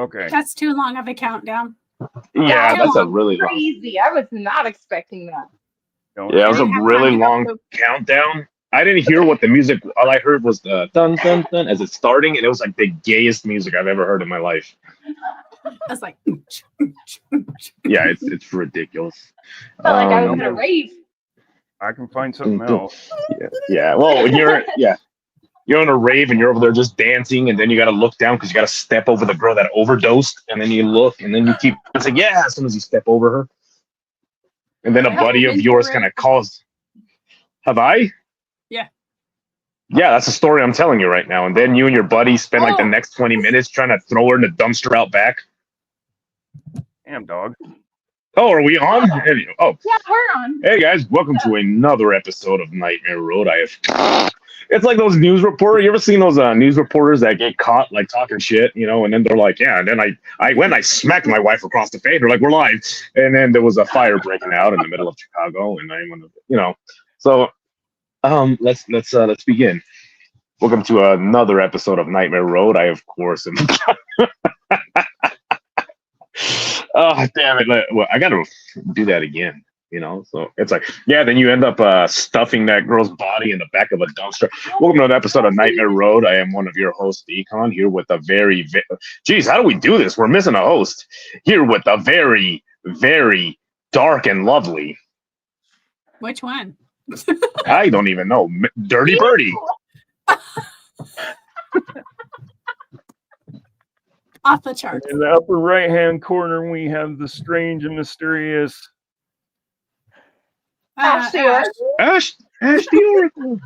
Okay. That's too long of a countdown. Yeah, that's a really long. Crazy. I was not expecting that. Yeah, it was a really long countdown. I didn't hear what the music. All I heard was the dun dun dun as it's starting, and it was like the gayest music I've ever heard in my life. I was like, Yeah, it's ridiculous. Felt like I was in a rave. I can find something else. Yeah. Well, when you're on a rave and you're over there just dancing, and then you got to look down because you got to step over the girl that overdosed, and then you look, and then you keep saying, yeah, as soon as you step over her. And then a buddy of yours kind of calls. Have I? Yeah. Yeah, that's the story I'm telling you right now. And then you and your buddy spend like the next 20 minutes trying to throw her in the dumpster out back. Damn, dog. Oh, are we on? Oh. Yeah, we're on. Hey, guys. Welcome to another episode of Nightmare Road. It's like those news reporters. You ever seen those news reporters that get caught like talking shit, and then they're like, yeah, and then I smacked my wife across the face. They're like, we're live. And then there was a fire breaking out in the middle of Chicago, and I went, So let's begin. Welcome to another episode of Nightmare Road. I, of course, am oh, damn it. Well, I got to do that again. So it's like, yeah, then you end up stuffing that girl's body in the back of a dumpster. Welcome to another episode of Nightmare Road. I am one of your hosts, Econ, here with a geez, how do we do this? We're missing a host. Here with a very, very dark and lovely. which one? I don't even know. Dirty Birdie. Off the charts. In the upper right-hand corner, we have the strange and mysterious Ash the Oracle. Ash the Oracle.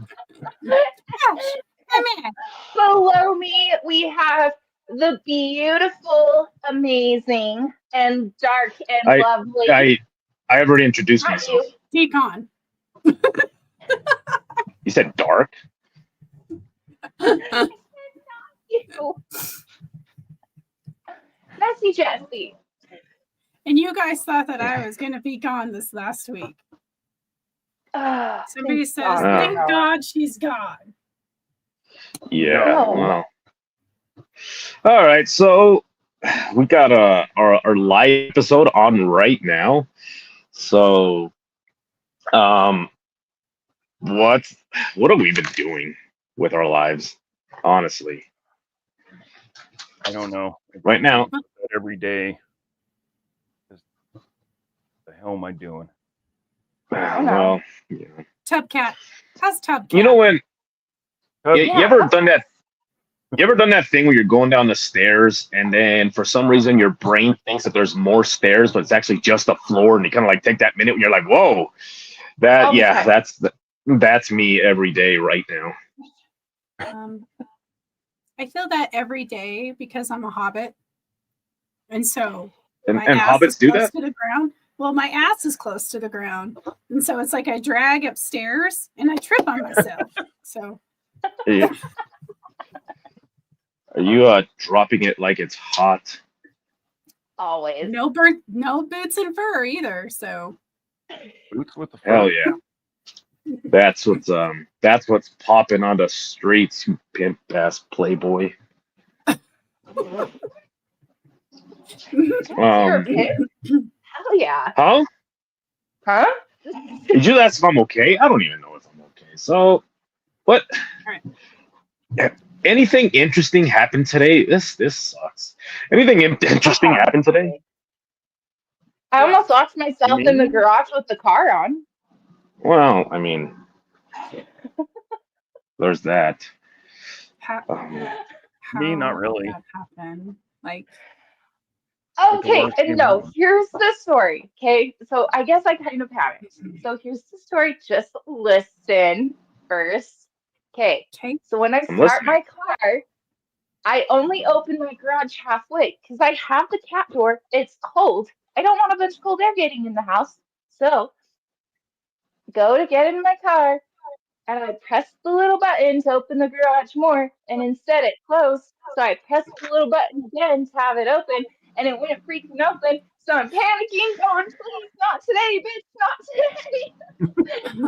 Come in. Below me, we have the beautiful, amazing, and dark and lovely. I have already introduced myself. Decon. You said dark? Messy Jessie. And you guys thought that I was going to be gone this last week. Somebody says, thank God she's gone. Yeah. Wow. All right. So we got our live episode on right now. So what have we been doing with our lives? Honestly. I don't know. Right now. Every day. What the hell am I doing? Well, yeah. Tubcat. How's Tubcat? You know when you ever done that? You ever done that thing where you're going down the stairs and then for some reason your brain thinks that there's more stairs, but it's actually just a floor, and you kind of like take that minute and you're like, whoa, that's me every day right now. I feel that every day because I'm a hobbit, and so and hobbits do that to the ground. Well, my ass is close to the ground, and so it's like I drag upstairs and I trip on myself. So, yeah. Are you dropping it like it's hot? Always. No boots and fur either. So, Boots with the fur. Hell yeah. That's what's popping on the streets, you pimp ass playboy. Hell yeah. Huh? Did you ask if I'm okay? I don't even know if I'm okay. So, what? All right. Anything interesting happened today? This sucks. Anything interesting happened today? I almost locked myself in the garage with the car on. Well, I mean, there's that. Me, not really. That happened? Like. Okay, no, here's the story. Okay, so I guess I kind of panicked. So here's the story. Just listen first. Okay, so when I start my car, I only open my garage halfway because I have the cat door. It's cold. I don't want a bunch of cold air getting in the house. So go to get in my car, and I pressed the little button to open the garage more, and instead it closed. So I pressed the little button again to have it open. And it went freaking open, so I'm panicking, going, please, not today, bitch, not today.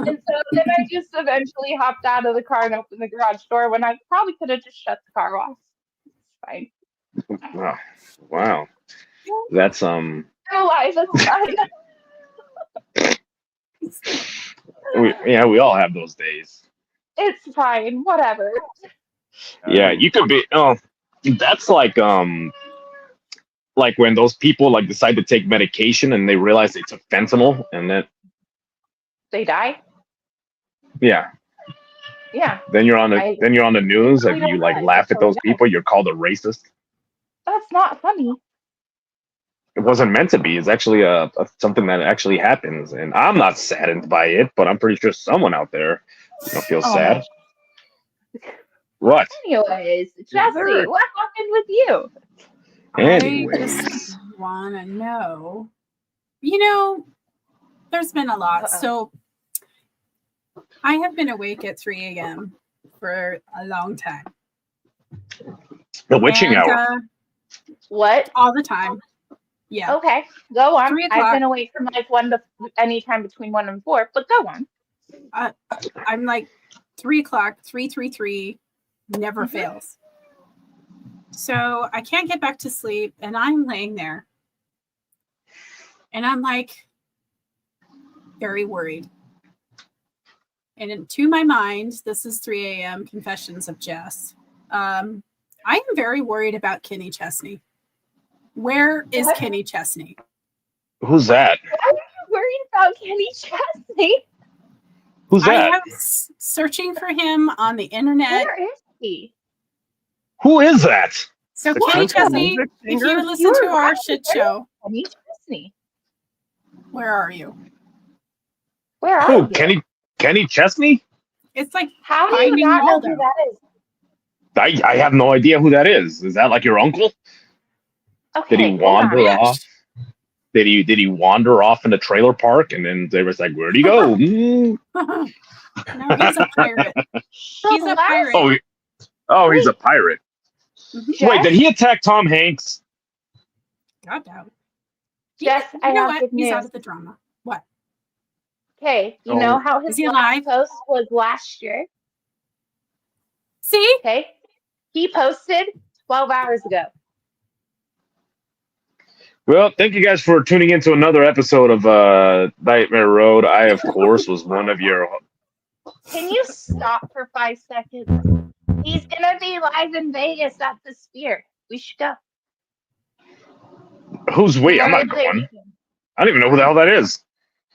And so then I just eventually hopped out of the car and opened the garage door when I probably could have just shut the car off. It's fine. Oh, wow. That's My life is fine. we all have those days. It's fine. Whatever. Yeah, you could be. Oh, that's like when those people like decide to take medication and they realize they took fentanyl, and then They die? yeah, Yeah. then you're on the news I and know you like that. laugh at those Yeah. people. You're called a racist. That's not funny. It wasn't meant to be. It's actually something that actually happens, and I'm not saddened by it, but I'm pretty sure someone out there feels Oh, sad. What? Anyways, Jesse, what happened with you? Anyway, I just want to know. There's been a lot. Uh-oh. So I have been awake at 3 a.m. for a long time. the witching And, hour. What? all the time. Yeah. Okay, go on. 3 I've o'clock. been awake from like 1 to anytime between 1 and 4, but go on. I'm like 3 o'clock, 333, never Mhm. fails. So I can't get back to sleep, and I'm laying there. And I'm like very worried. And to my mind, this is 3 a.m. Confessions of Jess. I am very worried about Kenny Chesney. Where is What? Kenny Chesney? Who's that? Why are you worried about Kenny Chesney? Who's I that? am searching for him on the internet. Where is he? Who is that? So The Kenny country Chesney, music if you singer? would listen to You're our right. shit show, Kenny Chesney. where are you? Where are Who? you? Kenny Chesney? It's like How do you Finding not know Waldo. who that is? I have no idea who that is. Is that like your uncle? Okay, Did he hold wander on. off? Did he wander off in the trailer park and then they was like, where'd he go? no, he's a pirate. He's a pirate. He's a pirate. Mhm. Wait, did he attack Tom Hanks? God doubt. Jess, You I know have what? good He's news. out of the drama. What? Okay, you Oh. know how his Is he last alive? post was last year? See? Okay, he posted 12 hours ago. Well, thank you guys for tuning into another episode of Nightmare Road. I, of course, was one of your. Can you stop for 5 seconds? He's gonna be live in Vegas at the Sphere. We should go. Who's we? I'm not Very going. big. I don't even know who the hell that is.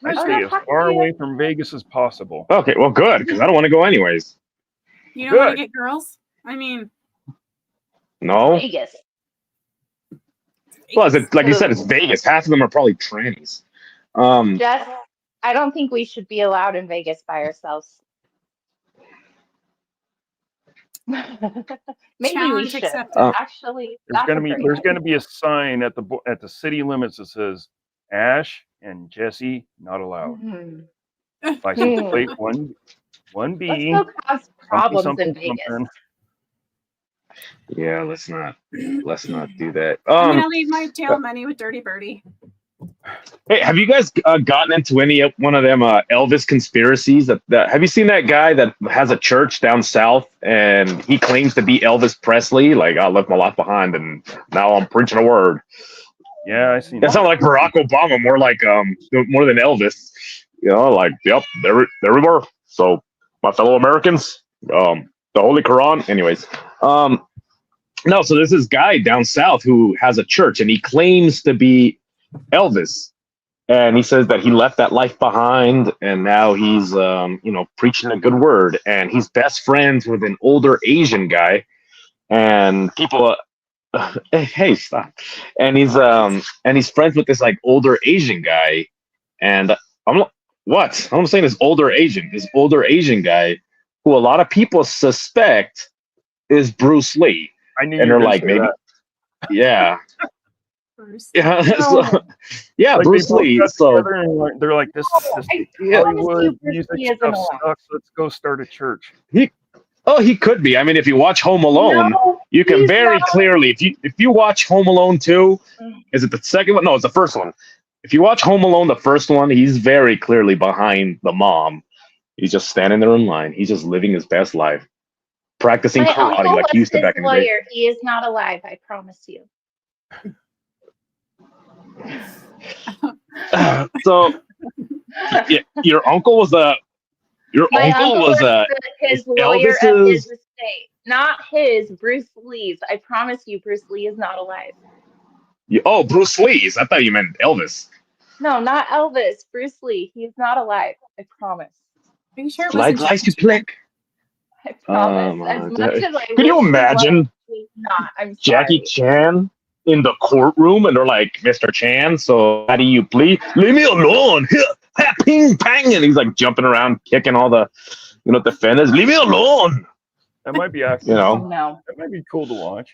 I Oh, stay no, as fuck far you. away from Vegas as possible. Okay, well, good, because I don't want to go anyways. You don't want Good. to get girls? I mean, No. Vegas. Well, like you said, it's Vegas. Half of them are probably trannies. Jess, I don't think we should be allowed in Vegas by ourselves. Maybe we Challenge should. accepted. Actually, There's that's gonna be a sign at the city limits that says Ash and Jesse not allowed. Mhm. License plate one Let's B. go cause problems something, in Vegas. something. Yeah, let's not do that. I'm gonna leave my jail money with Dirty Birdie. Hey, have you guys gotten into one of them Elvis conspiracies? That have you seen that guy that has a church down south and he claims to be Elvis Presley? Like, I left my life behind and now I'm preaching a word. Yeah, I seen That's that. not like Barack Obama, more than Elvis. Like, yep, there we were. So, my fellow Americans, the Holy Quran. Anyways, no. So there's this guy down south who has a church, and he claims to be Elvis, and he says that he left that life behind, and now he's, preaching a good word, and he's best friends with an older Asian guy, and people. Hey, stop! And he's friends with this like older Asian guy, and what I'm saying is this older Asian guy, who a lot of people suspect is Bruce Lee, I knew and you were they're gonna like say maybe, that. yeah, Bruce. yeah, No. yeah, Like, Bruce they both Lee. got So together and they're like, this I promise Hollywood you, Bruce music Lee isn't stuff allowed. sucks. Let's go start a church. he could be. I mean, if you watch Home Alone, No, you can he's very not. clearly, if you watch Home Alone 2, is it the second one? No, it's the first one. If you watch Home Alone, the first one, he's very clearly behind the mom. He's just standing there in line. He's just living his best life. practicing My karate uncle like he was used to his back in the day. lawyer. He is not alive. I promise you. So your uncle was My uncle was his lawyer at his Elvis's. estate, not his. Bruce Lee's. I promise you, Bruce Lee is not alive. Oh, Bruce Lee's. I thought you meant Elvis. No, not Elvis. Bruce Lee. He's not alive. I promise. Are you sure it Slide, wasn't slice, you plick. I promise. Oh, As my much God. as I Can you wish he was, imagine he's not. I'm Jackie sorry. Chan in the courtroom and they're like, Mr. Chan, so how do you plead? Leave me alone. Ping, pang. And he's like jumping around, kicking all the, defenders. Leave me alone. That might be actually, No. that might be cool to watch.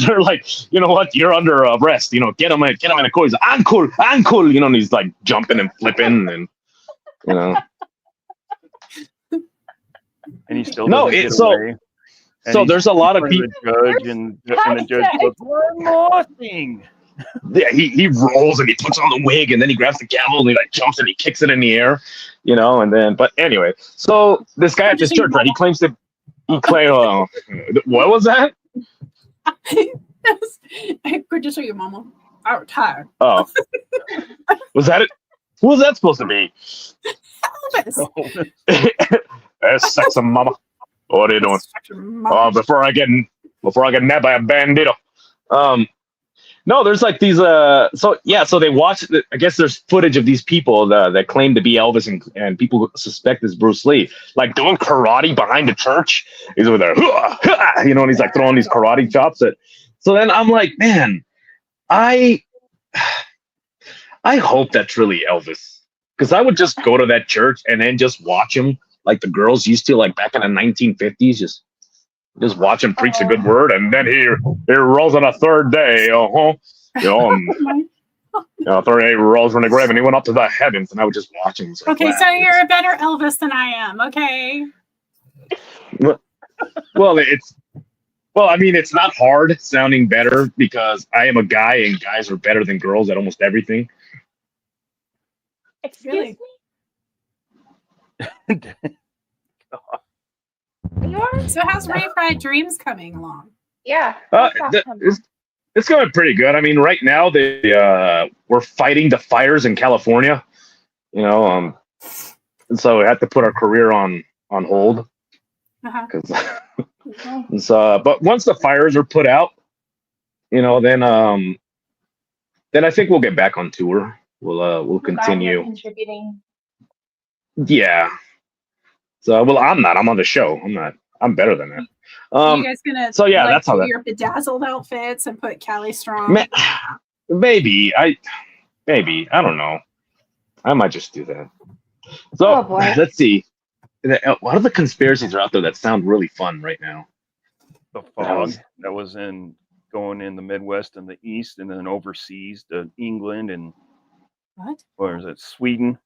They're like, you know what? You're under arrest. Get him in a court. He's like, uncle. And he's like jumping and flipping and, And he still No, doesn't it's get so- away. And So he's there's a lot of in front people. of the judge, and the judge goes, one more thing. Yeah, he rolls and he puts on the wig and then he grabs the gavel and he like jumps and he kicks it in the air, and then. But anyway, so this guy at this church, right? He claims that what was that? Good to see you, Mama. I'm tired. Oh, was that it? Who was that supposed to be? Elvis. Hey, sexy mama. What are you doing? Mama. Before I get nabbed by a bandito. No, there's like these. So they watch. I guess there's footage of these people that claim to be Elvis and people who suspect is Bruce Lee, like doing karate behind the church. He's over there, and he's like throwing these karate chops at. So then I'm like, man, I hope that's really Elvis, because I would just go to that church and then just watch him like the girls used to, like back in the 1950s, just watch him preach the good word, and then he rose on a third day, third day he rose from the grave, and he went up to the heavens, and I would just watch him. Like, Okay, wow, so you're a better Elvis than I am. Okay. It's not hard sounding better because I am a guy, and guys are better than girls at almost everything. Excuse Really? me? You are? So how's Ray Fried Dreams coming along? Yeah. how's that coming? It's going pretty good. I mean, right now we're fighting the fires in California, and so we had to put our career on hold. Uh-huh. But once the fires are put out, then I think we'll get back on tour. We'll continue. Contributing. Yeah. So I'm not. I'm on the show. I'm not. I'm better than that. Are you guys gonna that's how do that. your bedazzled outfits and put Callie Strong? Maybe I don't know. I might just do that. So Oh, boy. let's see. What other conspiracies are out there that sound really fun right now? The fog that was going in the Midwest and the East, and then overseas to England and What? where is it? Sweden.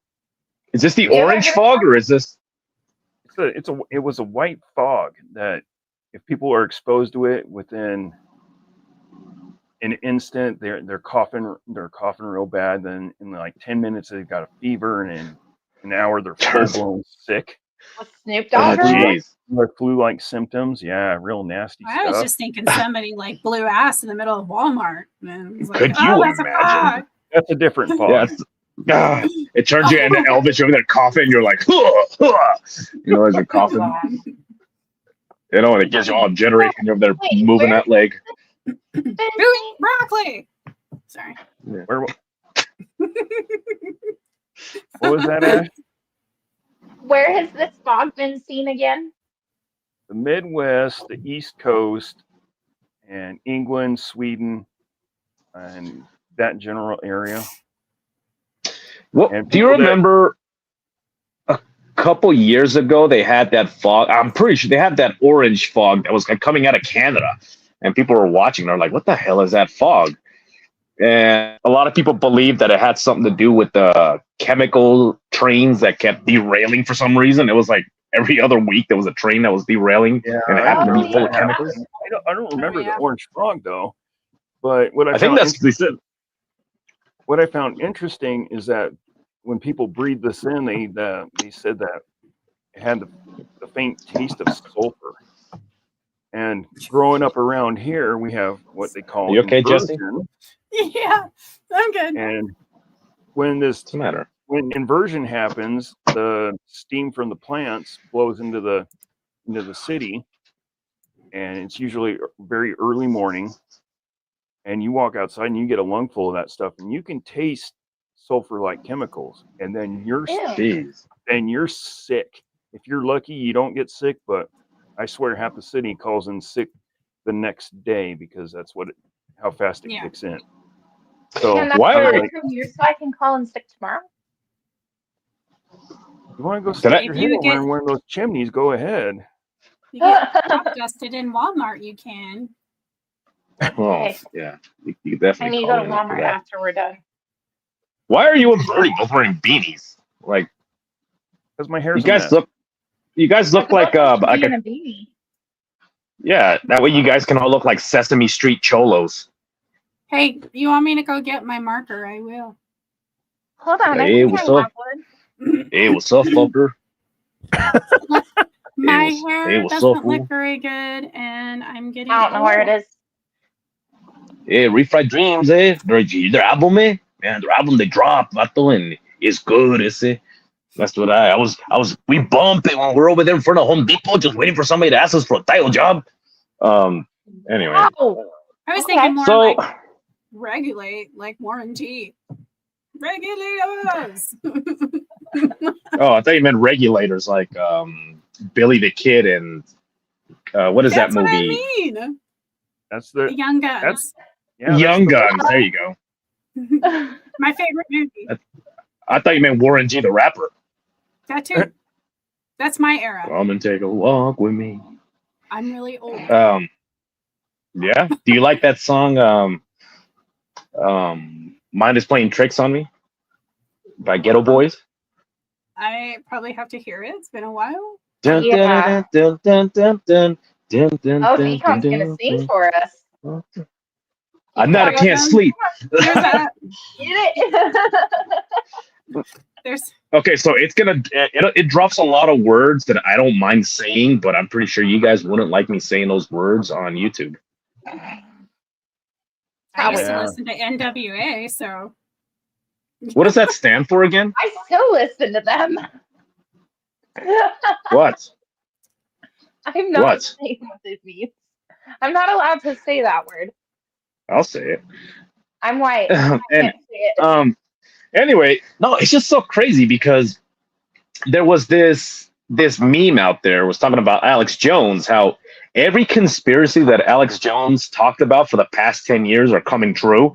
Is this the Yeah, orange I- fog or is this? It was a white fog that if people are exposed to it within an instant, they're coughing real bad. Then in like 10 minutes they've got a fever, and in an hour they're full blown sick. With Snoop Dogg? Oh, around? jeez. Like flu-like symptoms. Yeah, real nasty I was stuff. just thinking somebody like blew ass in the middle of Walmart. And it was like, Could you that's a imagine? fog. That's a different fog. Yeah, it turns you into Elvis. You're over there coughing. You're like, as you're coughing. And it gets you all jittery, and you're over there Wait, moving where- that leg. Ooh, broccoli. Sorry. Where, what was that, Ash? Where has this fog been seen again? The Midwest, the East Coast, and England, Sweden, and that general area. Well, And do you people that- remember a couple years ago they had that fog? I'm pretty sure they had that orange fog that was coming out of Canada, and people were watching. They're like, "What the hell is that fog?" And a lot of people believe that it had something to do with the chemical trains that kept derailing for some reason. It was like every other week there was a train that was derailing, and it happened to be full of chemicals. I don't remember yeah. the orange fog though, but what I think that's they said. what I found interesting is that when people breathe this in, they said that it had the faint taste of sulfur. And growing up around here, we have what they call You okay, Jesse? inversion. Yeah, I'm good. And when What's the matter? when inversion happens, the steam from the plants blows into the city, and it's usually very early morning. And you walk outside and you get a lungful of that stuff, and you can taste sulfur-like chemicals, and then you're Jeez. sick. If you're lucky, you don't get sick, but I swear half the city calls in sick the next day because that's how fast it Yeah. kicks in. So And that's why why are- I come here so I can call in sick tomorrow. you want to go Did I- stick your If head you over get- in one of those chimneys, go ahead. You get crop dusted in Walmart, you can. Oh, Okay. yeah. You I definitely need to call go to in after Walmart that. after we're done. Why are you and Birdie both wearing beanies? Like, Because my hair's you guys look like a like a beanie. yeah. That way, you guys can all look like Sesame Street cholos. Hey, you want me to go get my marker? I will. Hold on, I Hey, think what's I up? want one. Hey, what's up, fucker? My what's- hair hey, what's doesn't up, look fool? very good, and I'm getting. I don't know where it old. is. Hey, Refried Dreams, eh? Their album, eh? Man, their album they dropped, vato, and it's good, ese. That's what I was. We bump it when we're over there in front of Home Depot, just waiting for somebody to ask us for a title job. Anyway, Oh, I was Okay. thinking more so like regulate, like Warren G. Regulators. I thought you meant regulators, like Billy the Kid and what is That's that what I movie? mean. That's The the Young Guns. Young that's Guns. There you go. My favorite movie. I thought you meant Warren G, the rapper. That too. That's my era. Come and take a walk with me. I'm really old. Yeah. Do you like that song? Mind is Playing Tricks on Me by Ghetto Boys. I probably have to hear it. It's been a while. Dun, Yeah. dun, dun, dun, dun, dun, dun, Oh, dun, Deacon's dun, gonna dun, sing dun. for us. I can't sleep. There's that. Get it? There's Okay, so it drops a lot of words that I don't mind saying, but I'm pretty sure you guys wouldn't like me saying those words on YouTube. I used to Yeah. listen to NWA, so What does that stand for again? I still listen to them. What? I'm not What? saying what it means. I'm not allowed to say that word. I'll say it. I'm white. I And can't say it. anyway, no, it's just so crazy because there was this meme out there was talking about Alex Jones, how every conspiracy that Alex Jones talked about for the past 10 years are coming true,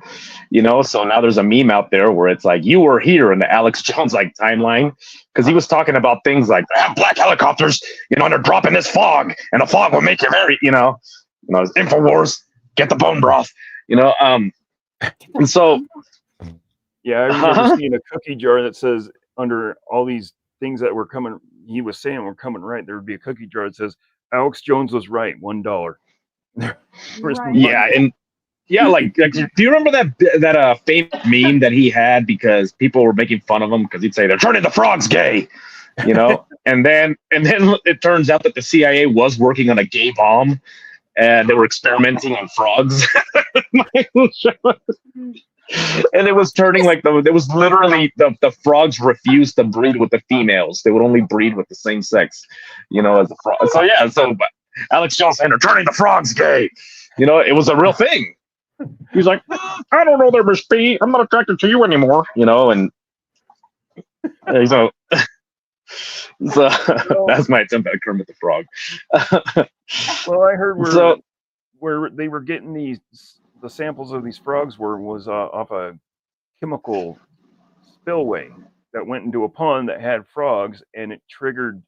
so now there's a meme out there where it's like you were here in the Alex Jones like timeline, because he was talking about things like black helicopters, and they're dropping this fog, and the fog will make you very, InfoWars, get the bone broth, and so Yeah, I remember seeing a cookie jar that says under all these things that were coming, he was saying were coming right. There would be a cookie jar that says Alex Jones was right, $1. right. yeah, and yeah, like do you remember that famous meme that he had because people were making fun of him because he'd say they're turning the frogs gay, and then it turns out that the CIA was working on a gay bomb and they were experimenting on frogs. And it was turning like it was literally the frogs refused to breed with the females. They would only breed with the same sex, as the frog. So yeah, but Alex Jones saying they're turning the frogs gay. It was a real thing. He's like, I don't know, there must be. I'm not attracted to you anymore. And so that's my attempt at Kermit the Frog. Well, I heard So- where they were getting the samples of these frogs was off a chemical spillway that went into a pond that had frogs, and it triggered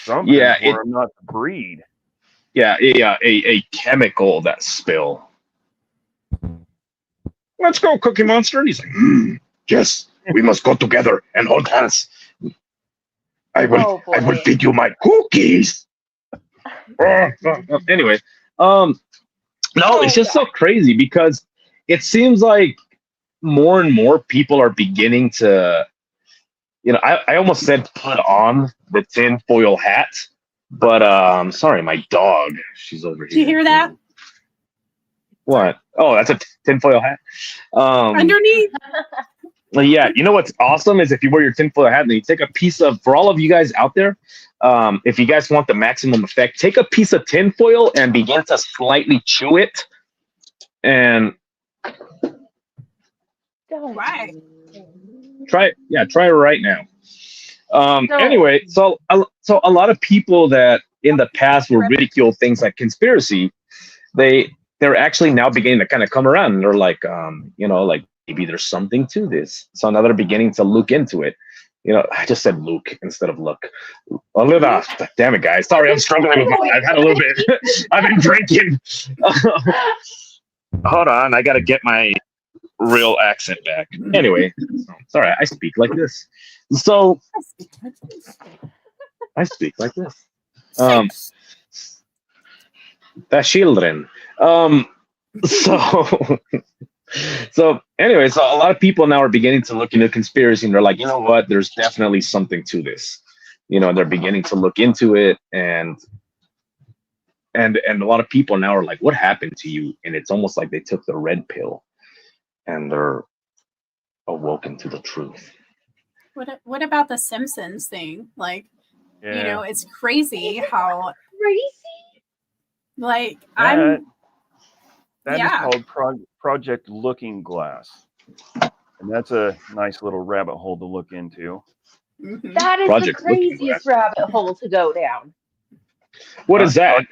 something Yeah, for them not to breed. Yeah, a chemical that spill. Let's go, Cookie Monster. And he's like, yes, we must go together and hold hands. I will boy. feed you my cookies. Anyway, no, it's just so crazy because it seems like more and more people are beginning to I almost said put on the tinfoil hat, but sorry, my dog, she's over here. Did you hear that? What? Oh, that's a tinfoil hat. Underneath. Well, yeah, you know what's awesome is if you wear your tinfoil hat and you take a piece of, for all of you guys out there, if you guys want the maximum effect, take a piece of tinfoil and begin to slightly chew it, and Right. try it. Yeah, try it right now. Anyway, so a lot of people that in the past were ridiculed things like conspiracy, they're actually now beginning to kind of come around, and they're like, like maybe there's something to this. So now they're beginning to look into it. I just said Luke instead of look. A little, damn it, guys. Sorry, I'm struggling with I've had a little bit. I've been drinking. Hold on, I got to get my real accent back. Anyway, sorry, I speak like this. So I speak like this. The children. So anyway, so a lot of people now are beginning to look into conspiracy, and they're like, you know what? There's definitely something to this. They're beginning to look into it, and a lot of people now are like, what happened to you? And it's almost like they took the red pill, and they're awoken to the truth. What about the Simpsons thing? Like, it's crazy how crazy. Like that is called Project Looking Glass, and that's a nice little rabbit hole to look into. Mm-hmm. That is Project the craziest rabbit hole to go down. What is that?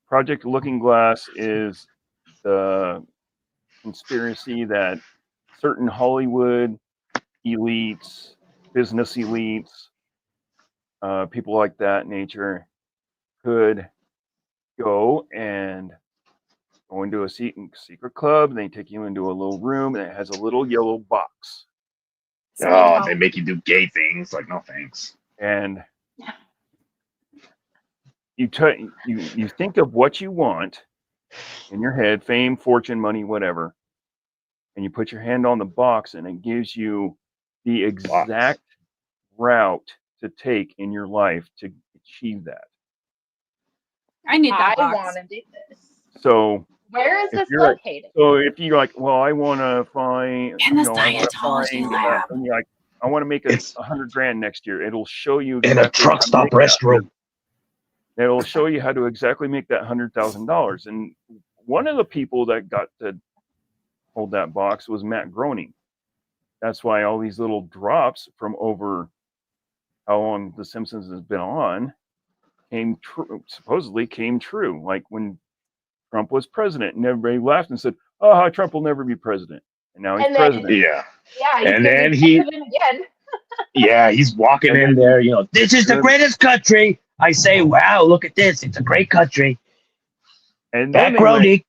Project Looking Glass is the conspiracy that certain Hollywood elites, business elites, people like that nature could go into a secret club, and they take you into a little room, and it has a little yellow box. They make you do gay things. Like, no thanks. And you think of what you want in your head, fame, fortune, money, whatever, and you put your hand on the box, and it gives you the exact route to take in your life to achieve that. I need that I box. want to do this. So where is this located? So if you're like, well, I want to find, in the Scientology lab. and you're like, I want to make $100,000 next year. It'll show you in a truck stop restroom. It'll show you how to exactly make that $100,000. And one of the people that got to hold that box was Matt Groening. That's why all these little drops from over how long The Simpsons has been on supposedly came true. Like when Trump was president, and everybody laughed and said, "Oh, Trump will never be president," and now he's president. Yeah. And then he's walking in there. This is the greatest country. I say, wow, look at this. It's a great country. And Matt Groening,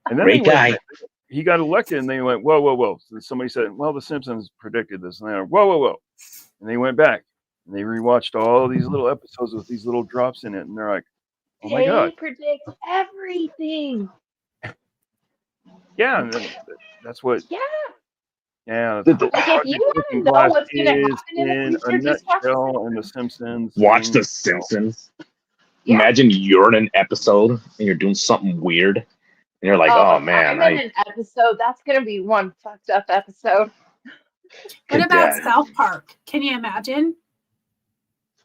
great guy. He got elected, and they went, whoa. So somebody said, well, The Simpsons predicted this, and they went, whoa, and they went back. And they rewatched all these little episodes with these little drops in it, and they're like, "Oh my god!" They predict everything. Yeah, that's what. Yeah. Yeah. Like if you want to know what's going to happen in the future, just watch and The Simpsons. Watch The Simpsons. Yeah. Imagine you're in an episode and you're doing something weird, and you're like, "Oh man!" I'm in an episode. That's going to be one fucked up episode. What about South Park? Can you imagine?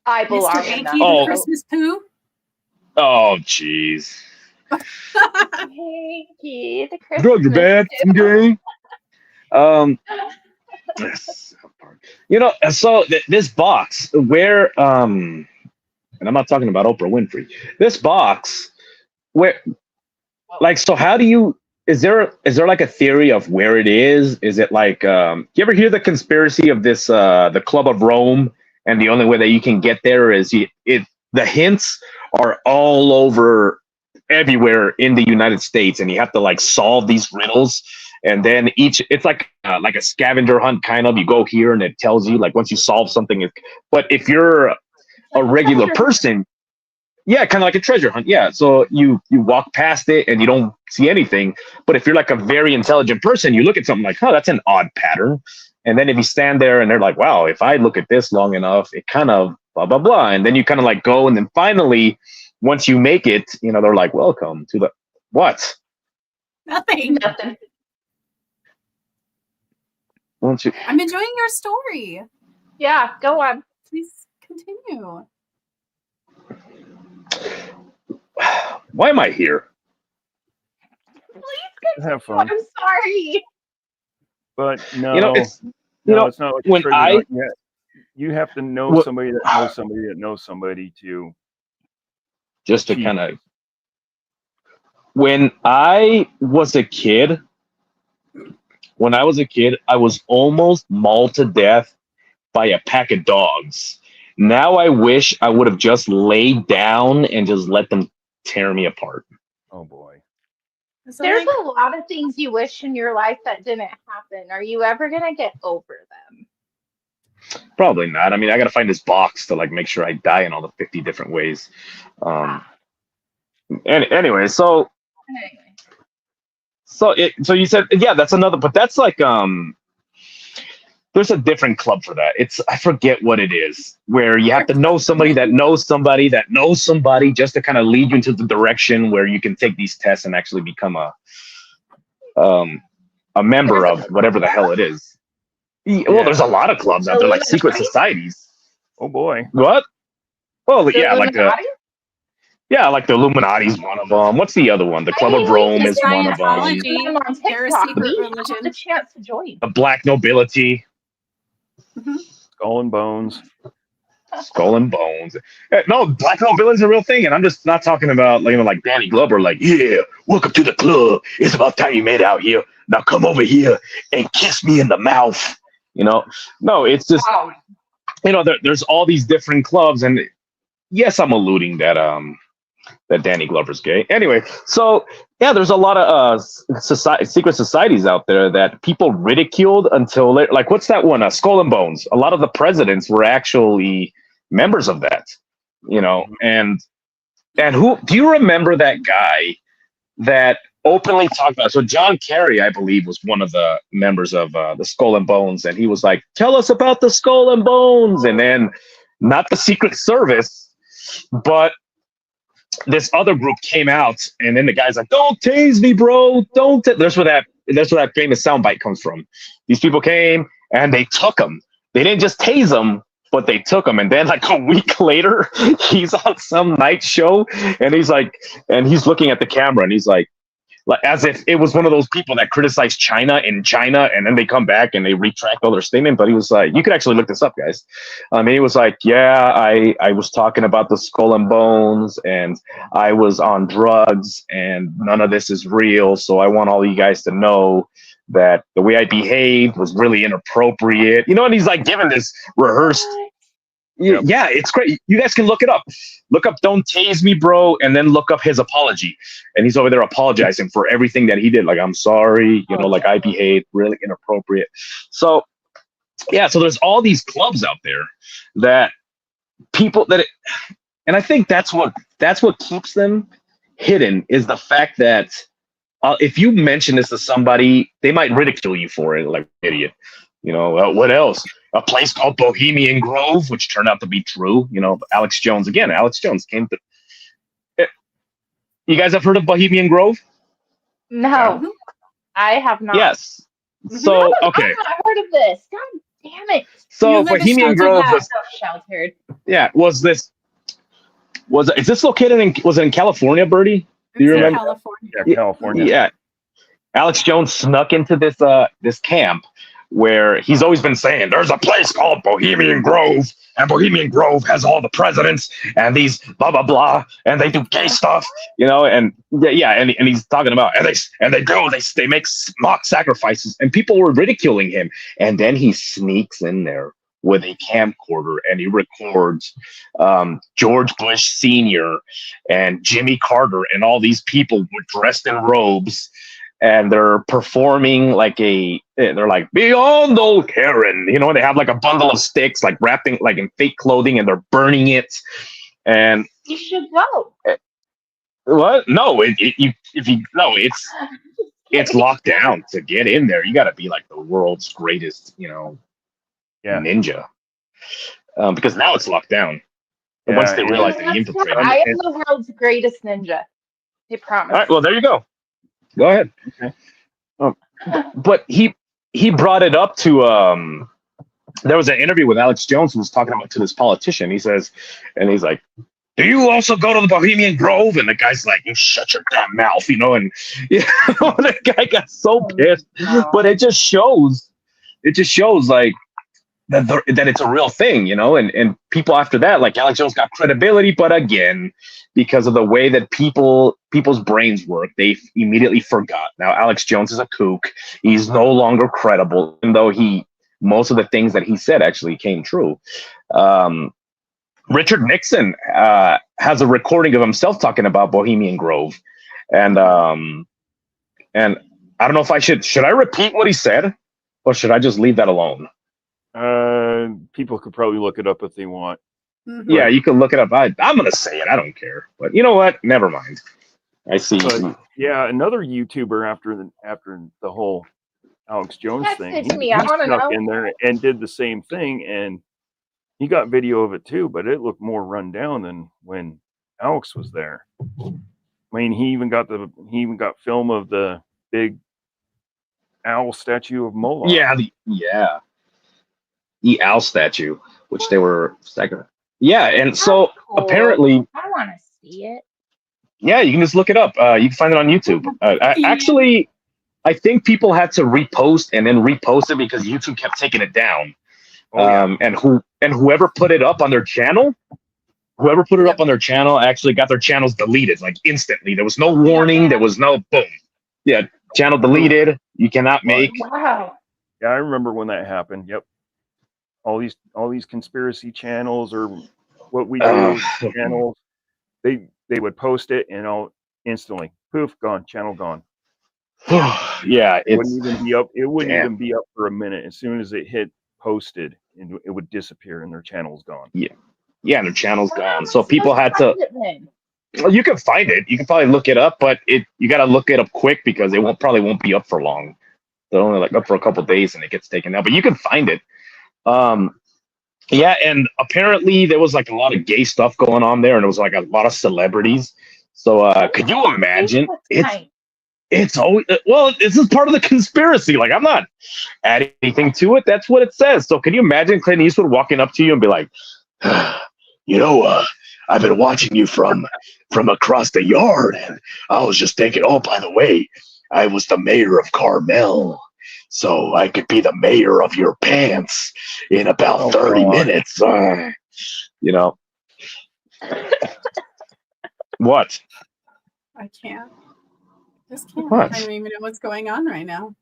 I belong Mr. in that. Hanky the Christmas poo? Oh, jeez. Hanky the Christmas Drugs are bad. I'm gay. So this box where, and I'm not talking about Oprah Winfrey. This box where, like, so how do you? Is there like a theory of where it is? Is it like, you ever hear the conspiracy of this, the Club of Rome? And the only way that you can get there is the hints are all over everywhere in the United States, and you have to like solve these riddles. And then it's like a scavenger hunt kind of. You go here and it tells you like once you solve something. But if you're a regular person, Yeah, kind of like a treasure hunt. Yeah, so you walk past it and you don't see anything. But if you're like a very intelligent person, you look at something like, oh, that's an odd pattern. And then if you stand there and they're like, wow, if I look at this long enough, it kind of blah blah blah. And then you kind of like go, and then finally, once you make it, they're like, welcome to the what? Nothing. Won't you? I'm enjoying your story. Yeah, go on. Please continue. Why am I here? Please Have continue. fun. I'm sorry. But no, It's it's not like a when treasure I- hunt yet. You have to know What- somebody that knows somebody that knows somebody to. just to cheat. kind of. When I was a kid, I was almost mauled to death by a pack of dogs. Now I wish I would have just laid down and just let them tear me apart. Oh boy. So There's like, a lot of things you wish in your life that didn't happen. Are you ever gonna get over them? Probably not. I mean, I gotta find this box to like make sure I die in all the 50 different ways. Anyway, so Anyway. so you said, yeah, that's another, but that's like there's a different club for that. I forget what it is, where you have to know somebody that knows somebody that knows somebody, just to kind of lead you into the direction where you can take these tests and actually become a member of whatever the hell it is. Well, there's a lot of clubs out there, like secret societies. Oh boy. What? Well, The yeah, like the Illuminati? Illuminati's one of them. What's the other one? The Club of Rome is one of them. Scientology. I'm on They're a TikTok. secret We religion. have the chance to join. The Black Nobility. Skull and Bones. Skull and Bones. No, Black Nobility is a real thing, and I'm just not talking about like Danny Glover. Like, yeah, welcome to the club. It's about time you made out here. Now come over here and kiss me in the mouth. No, it's just Wow. there's all these different clubs, and yes, I'm alluding that Danny Glover's gay. Anyway, so yeah, there's a lot of secret societies out there that people ridiculed until like, what's that one? Skull and Bones. A lot of the presidents were actually members of that, and who do you remember that guy that openly talked about? So John Kerry, I believe, was one of the members of the Skull and Bones, and he was like, "Tell us about the Skull and Bones," and then not the Secret Service, but this other group came out, and then the guy's like, "Don't tase me, bro! Don't." That's where that famous soundbite comes from. These people came and they took him. They didn't just tase him, but they took him. And then like a week later, he's on some night show, and he's looking at the camera, and he's like as if it was one of those people that criticize China in China, and then they come back and they retract all their statement. But he was like, you could actually look this up, guys. He was like, yeah, I was talking about the Skull and Bones, and I was on drugs, and none of this is real. So I want all you guys to know that the way I behaved was really inappropriate. And he's like giving this rehearsed. Yep. Yeah, it's great. You guys can look it up. Look up "Don't Tase Me, Bro," and then look up his apology. And he's over there apologizing for everything that he did. Like, I'm sorry, like I behaved really inappropriate. So, yeah, so there's all these clubs out there that people and I think that's what keeps them hidden, is the fact that if you mention this to somebody, they might ridicule you for it, like idiot. What else? A place called Bohemian Grove, which turned out to be true. Alex Jones came to. You guys have heard of Bohemian Grove? No, I have not. Yes. So okay. I've heard of this. God damn it. So You live in Bohemian shelter Grove now. was So sheltered. is this located was it in California, Birdie? Do you It's in remember? California. Yeah, California. Yeah. Alex Jones snuck into this camp where he's always been saying there's a place called Bohemian Grove, and Bohemian Grove has all the presidents and these blah blah blah, and they do gay stuff, and and he's talking about they make mock sacrifices, and people were ridiculing him, and then he sneaks in there with a camcorder and he records George Bush Sr. and Jimmy Carter and all these people were dressed in robes. And they're performing they're like, "Beyond old Karen," and they have like a bundle of sticks, like wrapped in, like in fake clothing, and they're burning it. And You should go. what? No, it's locked down to get in there. You got to be like the world's greatest, Yeah. ninja. Because now it's locked down. Yeah, Once they and realize Guess that he what? infiltrated. I am the world's greatest ninja. I promise. All right, well, there you go. Go ahead. Okay. But he brought it up to there was an interview with Alex Jones who was talking about to this politician. He says, and he's like, "Do you also go to the Bohemian Grove?" And the guy's like, "You shut your damn mouth," and the guy got so pissed. But it just shows like that it's a real thing, and people after that, like Alex Jones got credibility, but again, because of the way that people's brains work, they immediately forgot. Now Alex Jones is a kook. He's no longer credible, even though most of the things that he said actually came true. Richard Nixon has a recording of himself talking about Bohemian Grove, and I don't know if I should I repeat what he said, or should I just leave that alone? People could probably look it up if they want. Mhm. Yeah, you can look it up. I'm gonna say it. I don't care. But you know what? Never mind. I see. But yeah, another YouTuber after the whole Alex Jones thing, Message me, I wanna snuck know. in there and did the same thing, and he got video of it too, but it looked more run down than when Alex was there. I mean, he even got film of the big owl statue of Moloch. Yeah, the owl statue, which they were second. Yeah, and so Cool. apparently, I want to see it. yeah, you can just look it up. You can find it on YouTube. Actually, I think people had to repost and then repost it because YouTube kept taking it down. Oh, yeah. And whoever put it up on their channel, actually got their channels deleted like instantly. There was no warning. There was no boom. Yeah, channel deleted. You cannot make. Wow. Yeah, I remember when that happened. Yep. All these conspiracy channels or what we do channels, they would post it and all instantly poof, gone, channel gone. Yeah, It wouldn't even be up. It wouldn't damn. even be up for a minute. As soon as it hit posted, it would disappear and their channel's gone. Yeah, and their channel's gone. So people had to. Well, you can find it. You can probably look it up, but you got to look it up quick because it probably won't be up for long. They're only like up for a couple days and it gets taken down. But you can find it. Yeah, and apparently there was like a lot of gay stuff going on there, and it was like a lot of celebrities. So could you imagine? It's always this is part of the conspiracy. Like I'm not adding anything to it. That's what it says. So can you imagine Clint Eastwood walking up to you and be like, I've been watching you from across the yard, and I was just thinking, oh, by the way, I was the mayor of Carmel, so I could be the mayor of your pants in about 30 minutes. What? I can't. Just can't. What? I don't even know what's going on right now.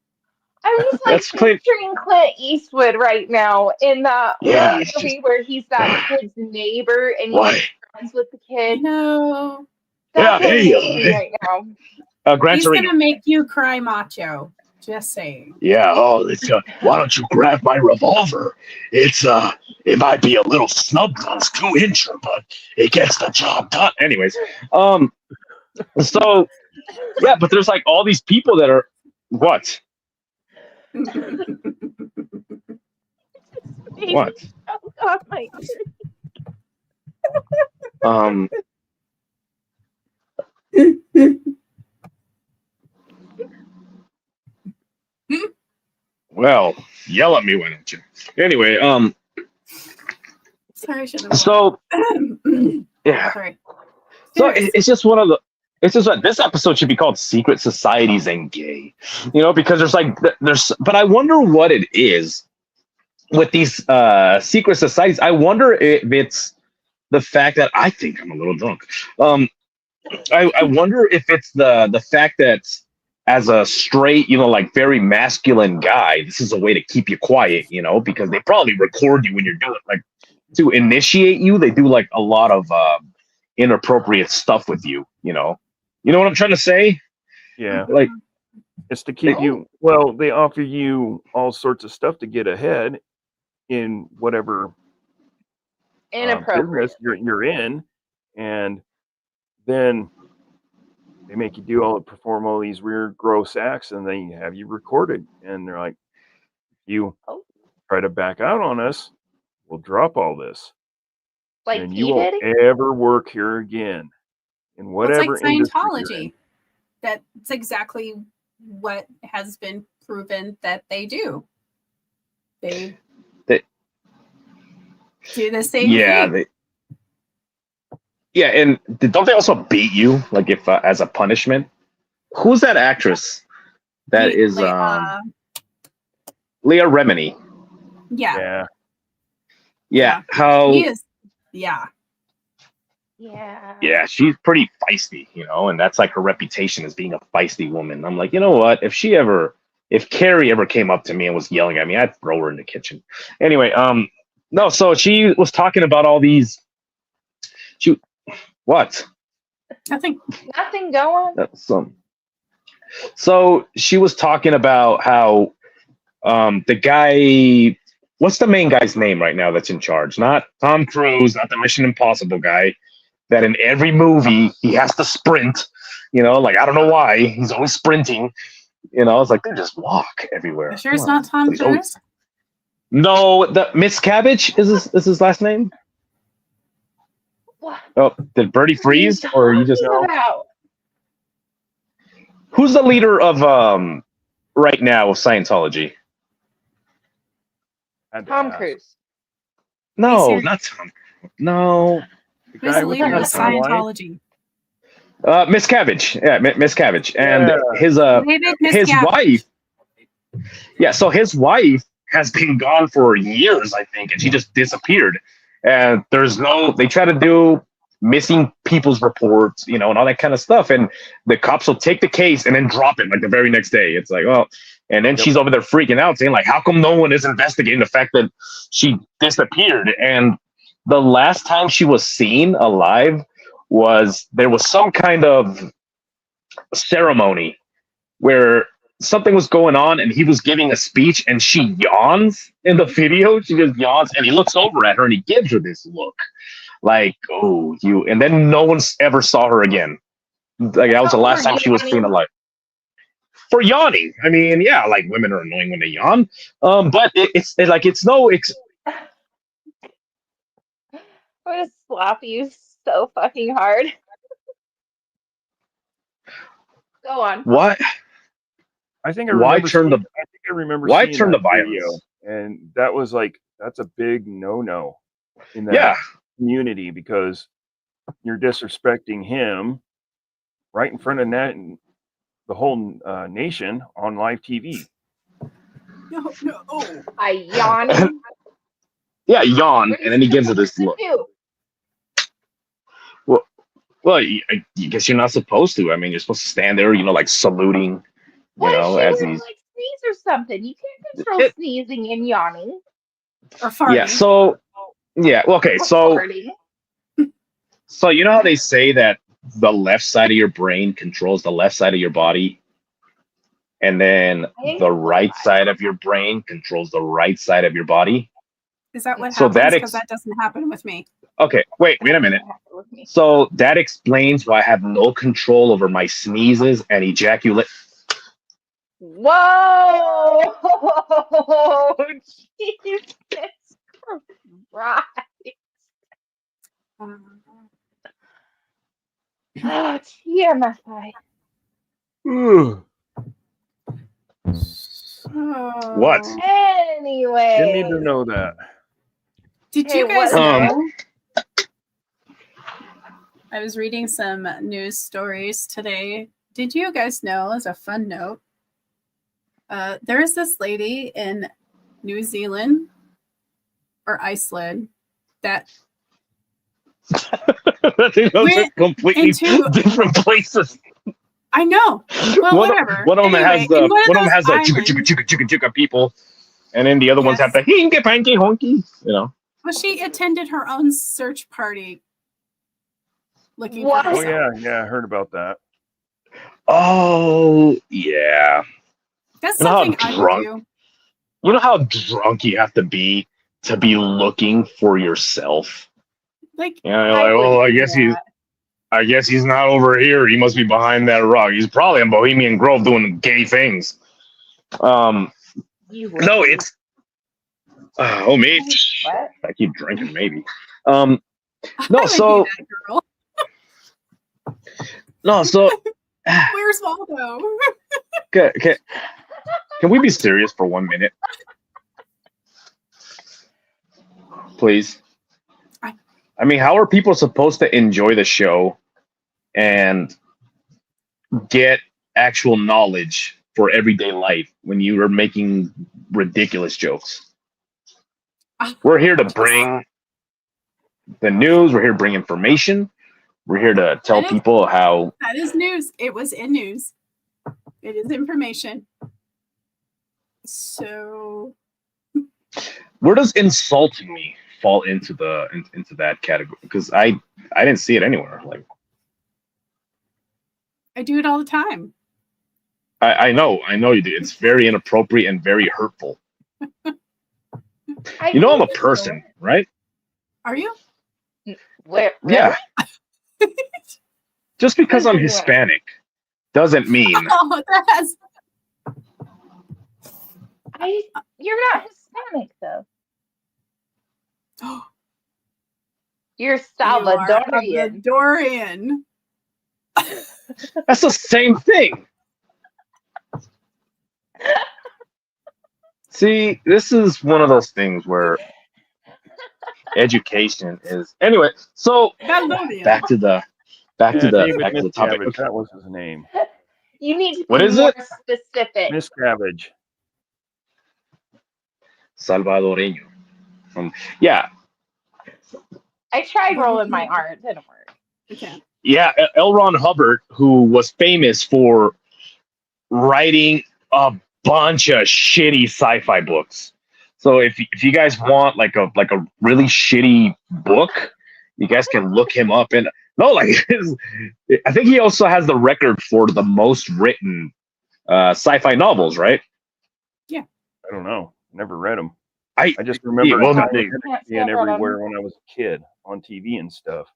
I'm just like That's Clint- picturing Clint Eastwood right now in that Yeah, movie where he's that kid's neighbor and Why? he's friends with the kid. No. Yeah, That's what I'm hey, thinking right now. Gran He's Torino. gonna make you cry, macho. Just saying. Yeah, it's why don't you grab my revolver? It might be a little snub nose 2-incher, but it gets the job done. Anyways, so yeah, but there's like all these people that are what? What? Oh God, my Well, yell at me, why don't you? Anyway, Sorry, I shouldn't have. so yeah, Sorry. so it's just one of the. It's just like this episode should be called "Secret Societies and Gay," because but I wonder what it is with these secret societies. I wonder if it's the fact that I think I'm a little drunk. I wonder if it's the fact that as a straight, like very masculine guy, this is a way to keep you quiet, because they probably record you when you're doing like to initiate you. They do like a lot of inappropriate stuff with you, You know what I'm trying to say? Yeah. Like it's to keep you. Well, they offer you all sorts of stuff to get ahead in whatever inappropriate. business you're in, and then they make you perform all these weird, gross acts, and they have you recorded, and they're like, "You try to back out on us, we'll drop all this, Like and P. you won't Diddy? ever work here again in Well, it's like whatever industry you're in." Scientology. That's exactly what has been proven that they do. They do the same thing. And don't they also beat you, like if as a punishment? Who's that actress? That is Leah Remini. Yeah. Yeah. How? He is. Yeah. Yeah, she's pretty feisty, and that's like her reputation as being a feisty woman. I'm like, you know what? If Carrie ever came up to me and was yelling at me, I'd throw her in the kitchen. Anyway, no, so she was talking about all these. What? Nothing. Nothing going. So she was talking about how the guy, what's the main guy's name right now that's in charge? Not Tom Cruise, not the Mission Impossible guy, that in every movie he has to sprint, like, I don't know why, he's always sprinting, it's like they just walk everywhere. You sure it's not Tom Cruise? No, the Miss Cabbage is his last name? What? Oh, did Birdie freeze, or you just know? About? Who's the leader of right now of Scientology? Tom Cruise. No, not Tom. No. Who's the leader of Scientology? Miss Cabbage. Yeah, Miss Cabbage. And his wife. Yeah, so his wife has been gone for years, I think, and she just disappeared. And they try to do missing people's reports, and all that kind of stuff. And the cops will take the case and then drop it like the very next day. It's like, oh, and then she's over there freaking out, saying like, how come no one is investigating the fact that she disappeared? And the last time she was seen alive there was some kind of ceremony where something was going on and he was giving a speech and she yawns in the video. She just yawns and he looks over at her and he gives her this look like, oh, you, and then no one ever saw her again. Like that was the last time she was seen alive. For yawning. I mean, yeah, like women are annoying when they yawn. But it's no. I'm gonna slap you so fucking hard. Go on. What? I think I remember seeing the violence? Video, and that was like, that's a big no-no in that community, because you're disrespecting him right in front of the whole nation on live TV. No. I yawn. Yeah, yawn, and then he gives her this look. Well, I guess you're not supposed to. I mean, you're supposed to stand there, like saluting, as he's like sneeze or something. You can't control sneezing and yawning. Or farting. Yeah. So, okay. So, so you know how they say that the left side of your brain controls the left side of your body, and then the right side of your brain controls the right side of your body. Is that what happens? Because that doesn't happen with me. Okay, wait a minute. So that explains why I have no control over my sneezes and ejaculate. Whoa! Jesus Christ! Oh, TMSI. What? Anyway. Didn't need to know that. Did you guys know? I was reading some news stories today. Did you guys know, as a fun note, there is this lady in New Zealand or Iceland that those are completely different places. I know. Well, whatever. One of them has the chugga people, and then the other ones have the hinky panky honky. Well, she attended her own search party looking for herself. Oh yeah, I heard about that. Oh yeah. That's something I would do. You know how drunk you have to be looking for yourself? Like, Yeah, like, well, I guess he's not over here. He must be behind that rock. He's probably in Bohemian Grove doing gay things. No, it's me. What? I keep drinking, maybe. I No, would so be that girl. no, so Where's Waldo? can we be serious for 1 minute, please? I mean, how are people supposed to enjoy the show and get actual knowledge for everyday life when you are making ridiculous jokes? We're here to bring the news. We're here to bring information. We're here to tell people how. That is news. It was in news. It is information. So Where does insulting me fall into that category? Because I didn't see it anywhere. Like, I do it all the time. I know you do. It's very inappropriate and very hurtful. You know I'm a person, right? Are you? Where? Yeah. Just because I'm Hispanic doesn't mean Oh, that's You're not Hispanic though. You're Salvadorian. Salvadorian. that's the same thing. See, this is one of those things where education is anyway. So Salvadorian. back to the David topic. Miscavige, that was his name. You need to be What is more it? specific. Miscavige. Salvadoreño. Yeah, I tried rolling my R, it didn't work. Okay. yeah. L. Ron Hubbard, who was famous for writing a bunch of shitty sci-fi books. So if you guys want like a really shitty book, you guys can look him up. And no, like I think he also has the record for the most written sci-fi novels, right? I don't know. Never read them. I just remember well, being everywhere when I was a kid on TV and stuff.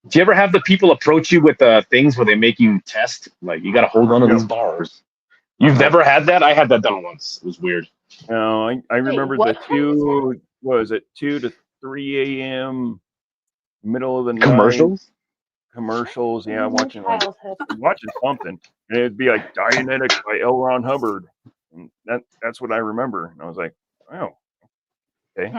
do you ever have the people approach you with things where they make you test? Like, you got to hold on to these bars. You've never had that? I had that done once. It was weird. No, I remember the what kind of 2 to 3 a.m. middle of the night Commercials? commercials. Yeah, watching Childhood. something, and it'd be like Dianetics by L. Ron Hubbard, and that's what I remember. And I was like, oh, okay.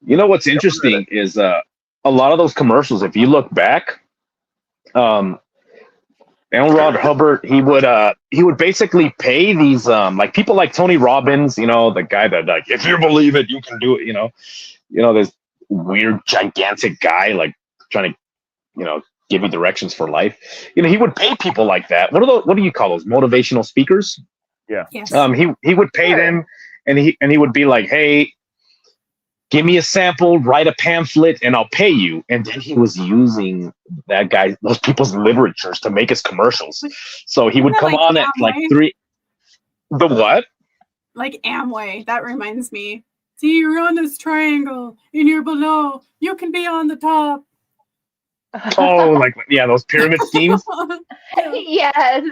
You know what's interesting is a lot of those commercials, if you look back, L. Ron Hubbard, he would basically pay these like people like Tony Robbins, you know, the guy that like, if you believe it, you can do it, you know, this weird gigantic guy like trying to, you know, give you directions for life. You know, he would pay people like that. What do you call those? Motivational speakers? Yeah. Yes. He would pay them, and he would be like, hey, give me a sample, write a pamphlet, and I'll pay you. And then he was using those people's literatures to make his commercials. So he would Isn't that come like on at Amway? like 3. The what? Like Amway. That reminds me. See, you're on this triangle and you're below. You can be on the top. Oh, like, yeah, those pyramid schemes. Yes.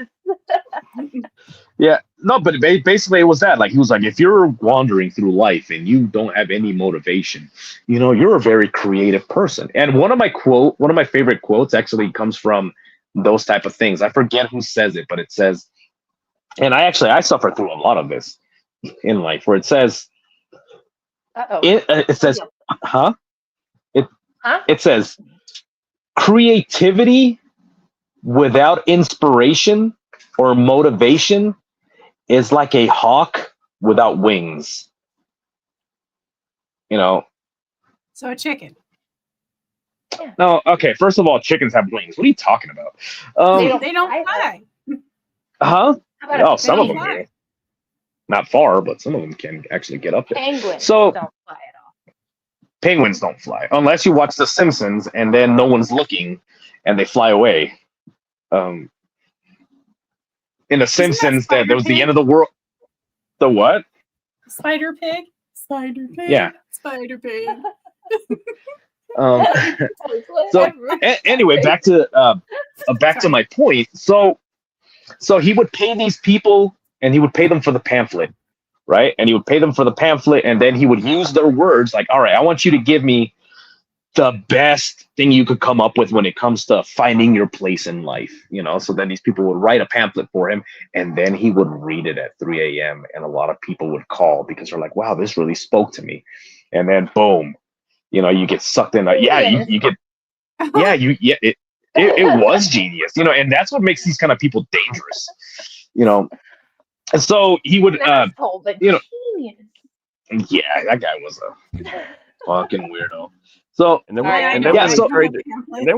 Yeah, no, but basically it was that. Like, he was like, if you're wandering through life and you don't have any motivation, you know, you're a very creative person. And one of my favorite quotes actually comes from those type of things. I forget who says it, but it says, and I suffer through a lot of this in life, where it says, it says, huh? It says, creativity without inspiration or motivation is like a hawk without wings. You know. So a chicken. No, okay. First of all, chickens have wings. What are you talking about? They don't fly. Huh? Oh, some of them fly. do. Not far, but some of them can actually get up there. Penguins So- don't fly at all. Penguins don't fly unless you watch The Simpsons, and then no one's looking, and they fly away. In The Simpsons, that there was the end of the world. The what? Spider pig. Spider pig. Yeah. Spider pig. So anyway, back to my point. So he would pay these people, and he would pay them for the pamphlet, right? And he would pay them for the pamphlet, and then he would use their words like, all right, I want you to give me the best thing you could come up with when it comes to finding your place in life, So then these people would write a pamphlet for him, and then he would read it at 3 a.m. And a lot of people would call because they're like, wow, this really spoke to me. And then boom, you get sucked in. You get, it was genius, and that's what makes these kind of people dangerous, And so he would, genius. Yeah, that guy was a fucking weirdo. So and then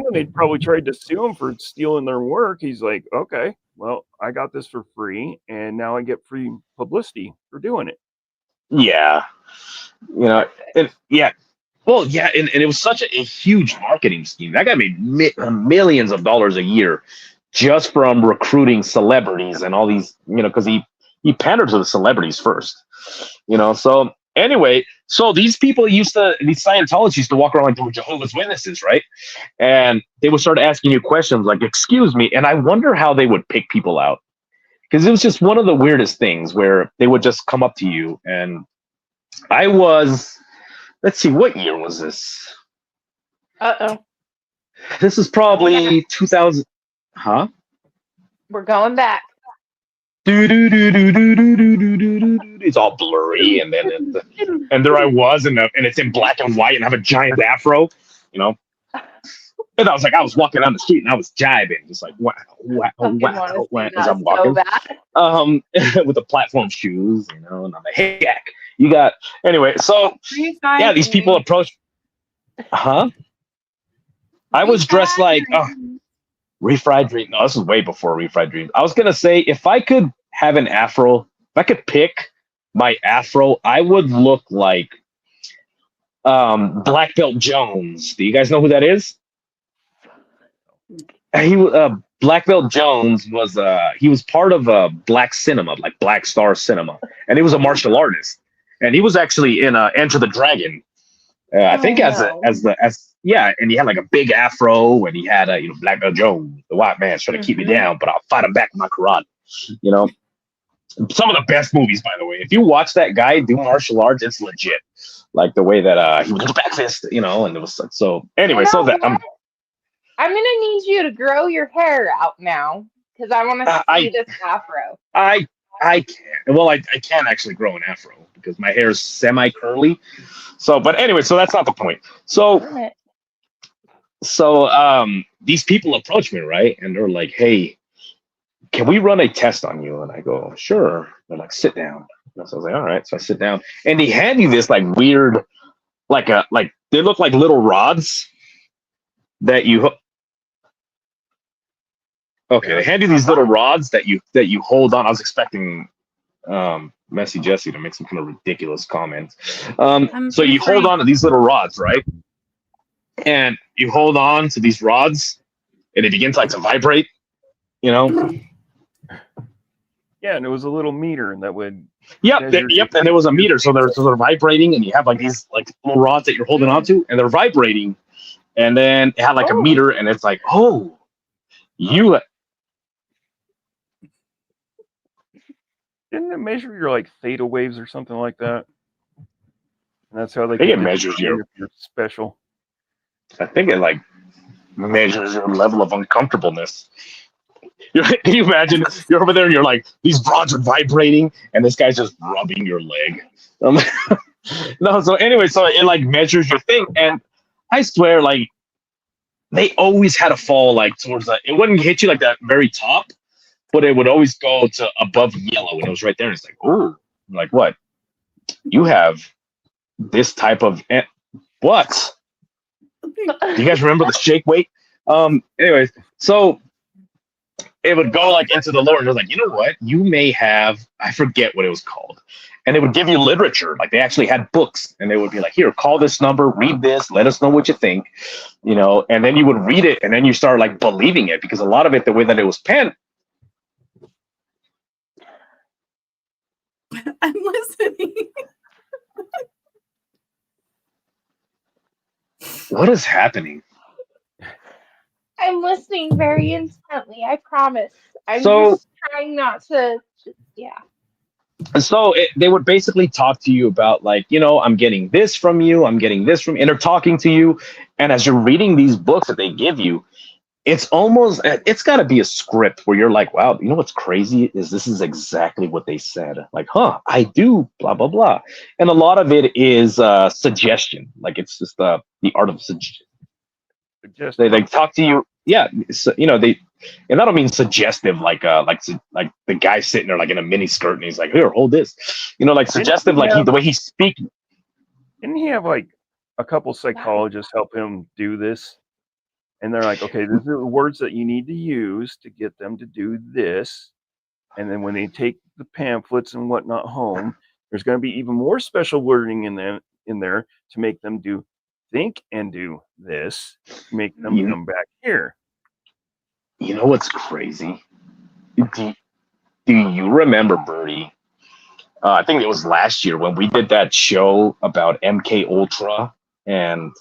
when they probably tried to sue him for stealing their work, he's like, okay, well, I got this for free, and now I get free publicity for doing it. Yeah, and it was such a huge marketing scheme. That guy made millions of dollars a year just from recruiting celebrities and all these, because he pandered to the celebrities first, So anyway, so these Scientologists used to walk around like they were Jehovah's Witnesses, right? And they would start asking you questions like, excuse me. And I wonder how they would pick people out. Because it was just one of the weirdest things where they would just come up to you. And let's see, what year was this? This is probably 2000. Huh? We're going back. It's all blurry, and then and there I was, and it's in black and white, and I have a giant afro, And I was walking down the street, and I was jibing, just like wow, as I'm walking, with the platform shoes, and I'm like, hey, Jack, you got anyway. So yeah, these people approach. Huh? I was dressed like Refried Dream. No, this was way before Refried Dreams. I was gonna say, if I could have an afro, if I could pick my afro, I would look like Black Belt Jones. Do you guys know who that is? Black Belt Jones was he was part of Black Cinema, like Black Star Cinema, and he was a martial artist, and he was actually in Enter the Dragon. I think as and he had like a big afro, and he had Black Belt Jones, the white man's trying to keep me down, but I'll fight him back with my karate. Some of the best movies, by the way. If you watch that guy do martial arts, it's legit. Like the way that he would do back fist, and it was so. Anyway, so that I'm gonna need you to grow your hair out now because I want to see this afro. I can't. Well, I can't actually grow an afro because my hair is semi curly. So, but anyway, so that's not the point. So these people approach me, right? And they're like, hey, can we run a test on you? And I go, sure. They're like, sit down. And so I was like, all right. So I sit down, and they hand you this like weird, like they look like little rods that you. Okay, they hand you these little rods that you hold on. I was expecting Messy Jesse to make some kind of ridiculous comments. So you hold on to these little rods, right? And you hold on to these rods, and they begin to vibrate. Yeah, and it was a little meter that would. Yep, and there was a meter, so they're vibrating, and you have like these like little rods that you're holding onto, and they're vibrating, and then it had like a meter, and it's like, oh, you. Didn't it measure your like theta waves or something like that? And that's how it measures your special. I think it like measures your level of uncomfortableness. Can you imagine? You're over there and you're like, these rods are vibrating, and this guy's just rubbing your leg. No, so anyway, so it like measures your thing, and I swear, like, they always had to fall like towards it wouldn't hit you like that very top, but it would always go to above yellow, and it was right there. And it's like, oh, like what? You have this type of what? Do you guys remember the shake weight? Anyways, so it would go like into the lower, and they're like, you know what? You may have, I forget what it was called. And it would give you literature. Like they actually had books, and they would be like, here, call this number, read this, let us know what you think, and then you would read it, and then you start like believing it, because a lot of it, the way that it was penned. I'm listening. What is happening? I'm listening very intently. I promise. I'm So- just trying not to. Yeah. So they would basically talk to you about like, I'm getting this from you, I'm getting this from, and they're talking to you. And as you're reading these books that they give you, it's got to be a script where you're like, wow, you know what's crazy is this is exactly what they said. Like, I do, blah, blah, blah. And a lot of it is suggestion. Like it's just the art of suggestion. They talk to you. Yeah. So, and I don't mean suggestive, like the guy sitting there like in a mini skirt and he's like, here, hold this, like suggestive, like the way he's speaking. Didn't he have like a couple psychologists help him do this? And they're like, okay, these are the words that you need to use to get them to do this. And then when they take the pamphlets and whatnot home, there's going to be even more special wording in there to make them think and do this, to make them come back here. You know what's crazy? Do you remember, Birdie? I think it was last year when we did that show about MK Ultra, and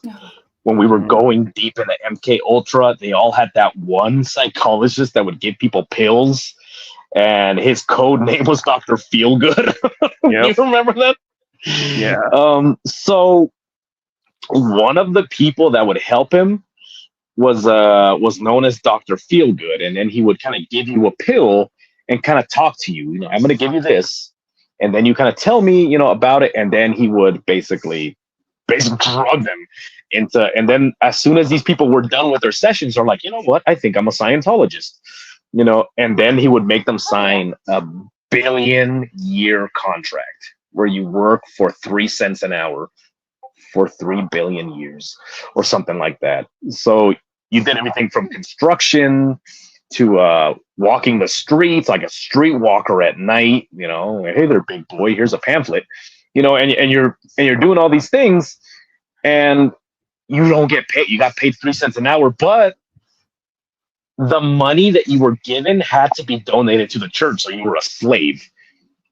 when we were going deep into MK Ultra, they all had that one psychologist that would give people pills, and his code name was Dr. Feelgood. Yep. You remember that? Yeah. So one of the people that would help him was known as Dr. Feelgood, and then he would kind of give you a pill and kind of talk to you. I'm going to give you this, and then you kind of tell me, about it, and then he would basically drug them into. And then as soon as these people were done with their sessions, they're like, you know what? I think I'm a Scientologist. And then he would make them sign a 1 billion-year contract where you work for 3 cents an hour for 3 billion years or something like that. So you did everything from construction to walking the streets like a streetwalker at night, hey there, big boy, here's a pamphlet, and you're doing all these things and you don't get paid. You got paid 3 cents an hour, but the money that you were given had to be donated to the church. So you were a slave,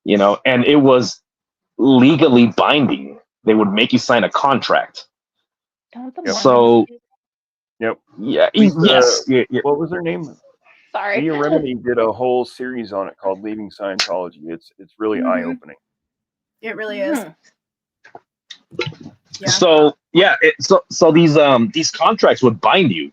and it was legally binding. They would make you sign a contract. So, yep. Yeah. Yes. Yeah. What was her name? Sorry. Leah Remini did a whole series on it called Leaving Scientology. It's really eye-opening. It really is. Yeah. So yeah, so these contracts would bind you,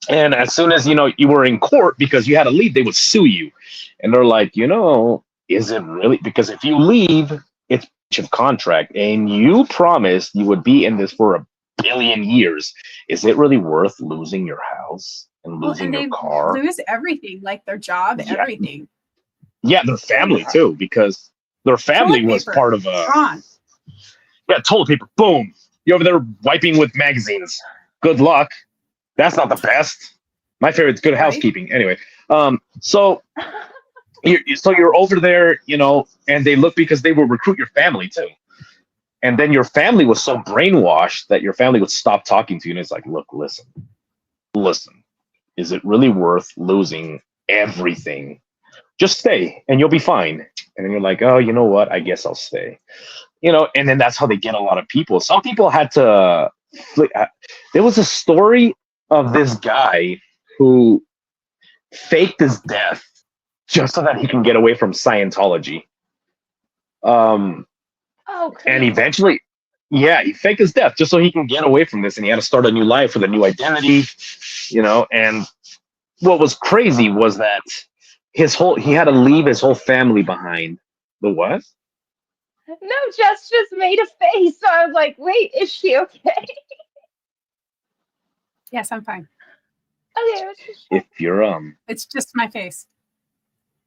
and as soon as you were in court because you had to leave, they would sue you, and they're like, is it really? Because if you leave, it's of contract, and you promised you would be in this for 1 billion years. Is it really worth losing your house and losing your car? Lose everything, like their job, everything. Yeah, their family too, because their family was part of a. Yeah, toilet paper. Boom. You're over there wiping with magazines. Good luck. That's not the best. My favorite's good housekeeping. Anyway, so you're over there, and they look because they will recruit your family too. And then your family was so brainwashed that your family would stop talking to you. And it's like, look, listen. Is it really worth losing everything? Just stay and you'll be fine. And then you're like, oh, you know what? I guess I'll stay. And then that's how they get a lot of people. Some people had to. There was a story of this guy who faked his death just so that he can get away from Scientology. And eventually, he faked his death just so he can get away from this, and he had to start a new life with a new identity, and what was crazy was that he had to leave his whole family behind. The what? No, Jess just made a face, so I was like, wait, is she okay? Yes, I'm fine. Okay. If you're it's just my face.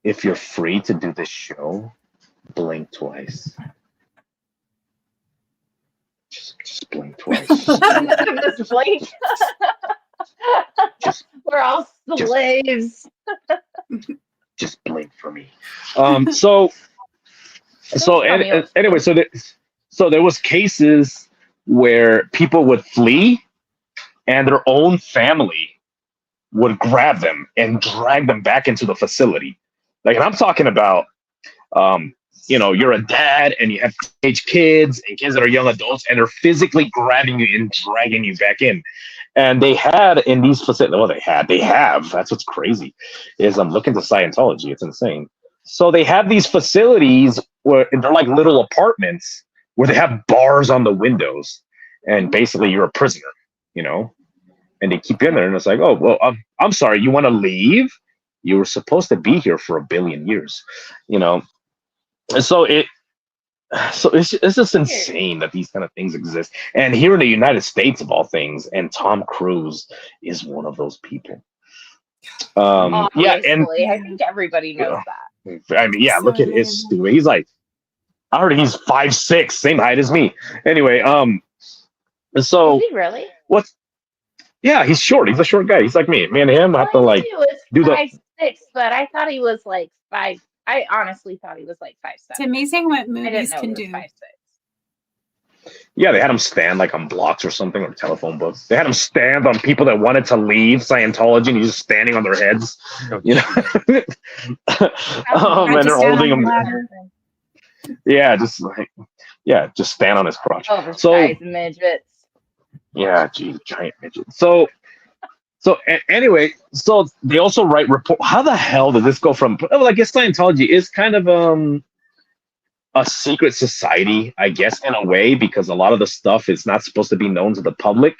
If you're free to do this show, blink twice. Just blink twice. Just blink. We're all slaves. Just blink for me. Anyway, so there was cases where people would flee, and their own family would grab them and drag them back into the facility. Like, and I'm talking about you're a dad and you have teenage kids and kids that are young adults, and they're physically grabbing you and dragging you back in. And they had in these facilities, well, they have, that's what's crazy, is I'm looking to Scientology. It's insane. So they have these facilities where they're like little apartments where they have bars on the windows, and basically you're a prisoner, and they keep you in there. And it's like, oh, well, I'm sorry, you want to leave? You were supposed to be here for 1 billion years, And so it's just insane that these kind of things exist. And here in the United States, of all things, and Tom Cruise is one of those people. Yeah, and I think everybody knows that. I mean, yeah, look at his stupid. He's like, I heard he's 5'6", same height as me. Anyway, so Is he really? Yeah, he's short. He's a short guy. He's like me. Me and him have to like do the 5'6", but I thought he was like 5. I honestly thought he was like 5'7". It's amazing what I didn't movies know can he was do. 5'6". Yeah, they had him stand like on blocks or something, or telephone books. They had him stand on people that wanted to leave Scientology, and he's just standing on their heads, and they're holding him. Yeah, just stand on his crotch. Oversized midgets. Yeah, geez, giant midgets. So anyway, so they also write report. How the hell did this go from? Well, I guess Scientology is kind of a secret society, I guess, in a way, because a lot of the stuff is not supposed to be known to the public.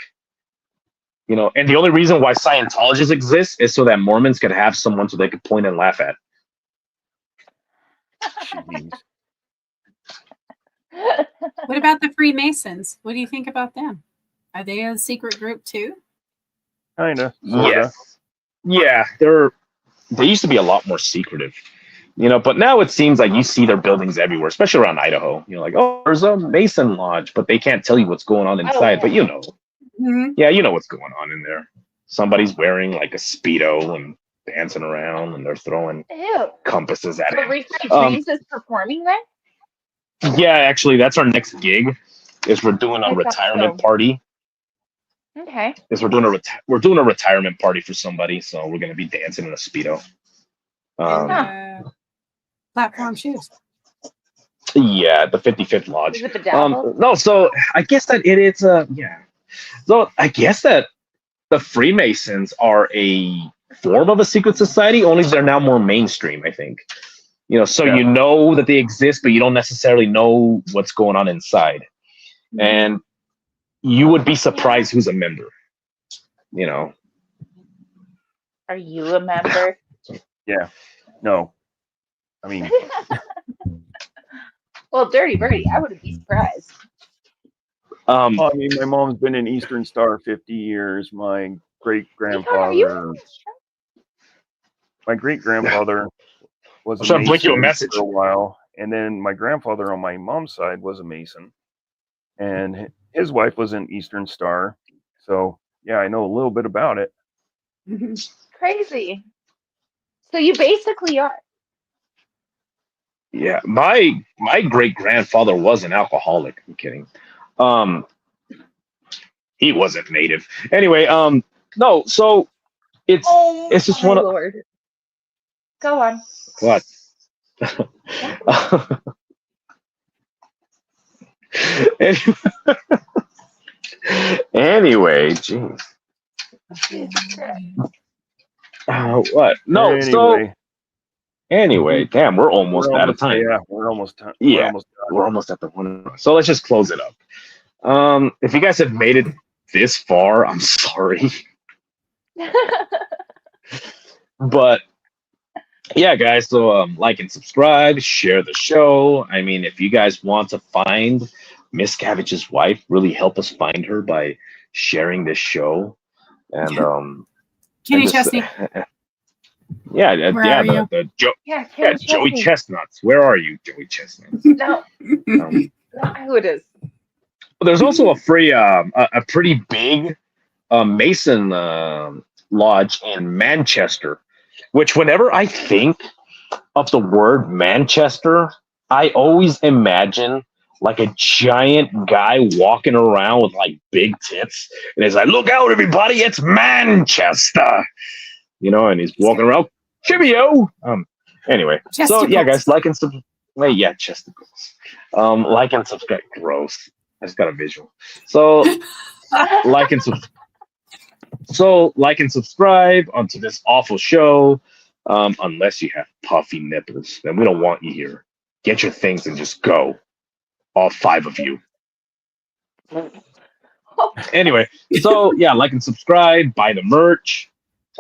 And the only reason why Scientologists exist is so that Mormons could have someone so they could point and laugh at. What about the Freemasons? What do you think about them? Are they a secret group too? Kinda. Yes. Yeah, they used to be a lot more secretive. But now it seems like you see their buildings everywhere, especially around Idaho. Like, oh, there's a Mason Lodge, but they can't tell you what's going on inside. But Mm-hmm. yeah, you know what's going on in there. Somebody's wearing like a Speedo and dancing around, and they're throwing compasses at So it. Refrain Dreams is performing there? Yeah, actually, that's our next gig. Is we're doing a retirement party. Okay. We're doing a retirement party for somebody, so we're gonna be dancing in a Speedo. Platform shoes. Yeah, the 55th Lodge. Is it bedazzled? No, so I guess that it's yeah. So I guess that the Freemasons are a form of a secret society, only they're now more mainstream, I think. So you know that they exist, but you don't necessarily know what's going on inside. Mm-hmm. And you would be surprised who's a member. Are you a member? Yeah. No. I mean, well, Dirty Birdie, I wouldn't be surprised. I mean, my mom's been in Eastern Star 50 years. My great grandfather was a Mason for a while, and then my grandfather on my mom's side was a Mason, and his wife was in Eastern Star. So yeah, I know a little bit about it. Crazy. So you basically are. Yeah, my great grandfather was an alcoholic. I'm kidding. He wasn't native. Anyway, no. So it's just one of. Lord. Go on. What? Anyway, jeez. What? No. Anyway. So. Anyway, damn, we're almost out of time. Yeah, we're almost done. We're almost at the one. So let's just close it up. If you guys have made it this far, I'm sorry. But yeah, guys, so like and subscribe, share the show. I mean, if you guys want to find Miss Cavich's wife, really help us find her by sharing this show. And Kenny Chesney. Joey Chestnuts. Where are you, Joey Chestnuts? No, not who it is. There's also a free, a pretty big Mason lodge in Manchester, which whenever I think of the word Manchester, I always imagine like a giant guy walking around with like big tits, and he's like, "Look out, everybody! It's Manchester." And he's walking around, cheerio. Anyway, so yeah, guys, like and Wait, yeah, chesticles. Like and subscribe. Gross. I just got a visual. So like and subscribe onto this awful show. Unless you have puffy nipples, then we don't want you here. Get your things and just go. All 5 of you. Anyway, so yeah, like and subscribe, buy the merch.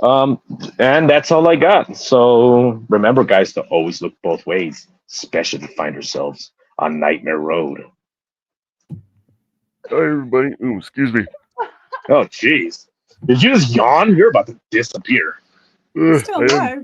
And that's all I got. So remember, guys, to always look both ways, especially if you find yourselves on Nightmare Road. Hi, everybody. Ooh, excuse me. Oh, jeez. Did you just yawn? You're about to disappear. Still I am- alive.